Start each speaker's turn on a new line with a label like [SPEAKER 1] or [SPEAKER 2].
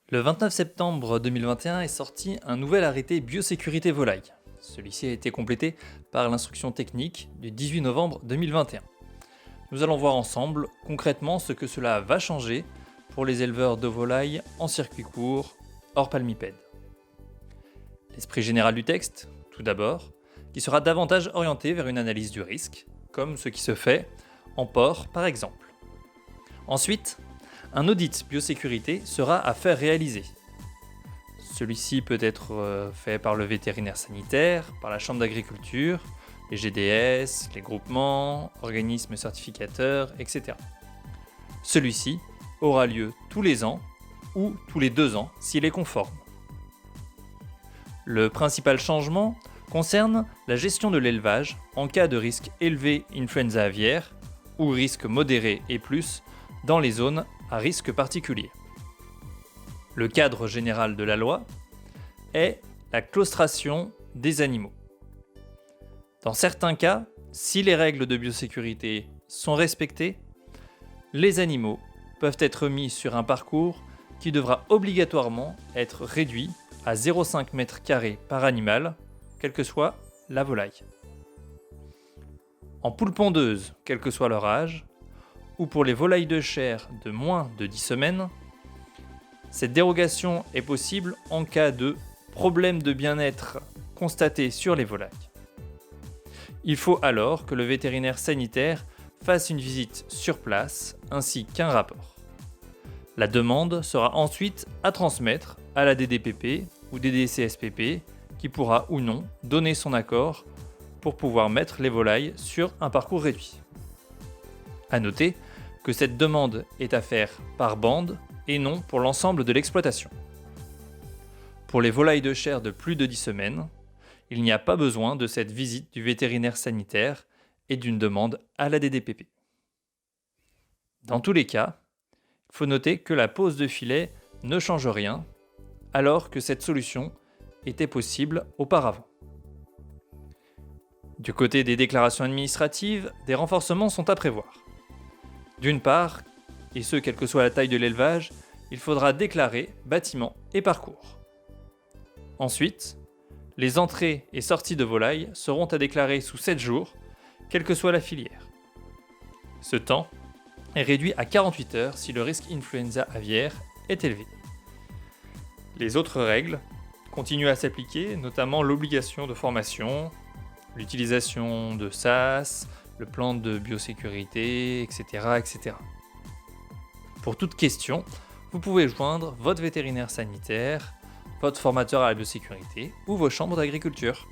[SPEAKER 1] Le 29 septembre 2021 est sorti un nouvel arrêté biosécurité volaille. Celui-ci a été complété par l'instruction technique du 18 novembre 2021. Nous allons voir ensemble concrètement ce que cela va changer pour les éleveurs de volailles en circuit court, hors palmipèdes. L'esprit général du texte, tout d'abord, qui sera davantage orienté vers une analyse du risque, comme ce qui se fait en port par exemple. Ensuite, un audit biosécurité sera à faire réaliser. Celui-ci peut être fait par le vétérinaire sanitaire, par la chambre d'agriculture, les GDS, les groupements, organismes certificateurs, etc. Celui-ci aura lieu tous les ans ou tous les 2 ans s'il est conforme. Le principal changement concerne la gestion de l'élevage en cas de risque élevé influenza aviaire ou risque modéré et plus dans les zones à risque particulier. Le cadre général de la loi est la claustration des animaux. Dans certains cas, si les règles de biosécurité sont respectées, les animaux peuvent être mis sur un parcours qui devra obligatoirement être réduit à 0,5 m² par animal, quelle que soit la volaille. En poule pondeuse, quel que soit leur âge, ou pour les volailles de chair de moins de 10 semaines, cette dérogation est possible en cas de problème de bien-être constaté sur les volailles. Il faut alors que le vétérinaire sanitaire fasse une visite sur place ainsi qu'un rapport. La demande sera ensuite à transmettre à la DDPP ou DDCSPP qui pourra ou non donner son accord pour pouvoir mettre les volailles sur un parcours réduit. À noter que cette demande est à faire par bande et non pour l'ensemble de l'exploitation. Pour les volailles de chair de plus de 10 semaines, il n'y a pas besoin de cette visite du vétérinaire sanitaire et d'une demande à la DDPP. Dans tous les cas, il faut noter que la pose de filet ne change rien, alors que cette solution était possible auparavant. Du côté des déclarations administratives, des renforcements sont à prévoir. D'une part, et ce quelle que soit la taille de l'élevage, il faudra déclarer bâtiment et parcours. Ensuite, les entrées et sorties de volailles seront à déclarer sous 7 jours, quelle que soit la filière. Ce temps est réduit à 48 heures si le risque influenza aviaire est élevé. Les autres règles continuent à s'appliquer, notamment l'obligation de formation, l'utilisation de SAS, le plan de biosécurité, etc., etc. Pour toute question, vous pouvez joindre votre vétérinaire sanitaire, votre formateur à la biosécurité ou vos chambres d'agriculture.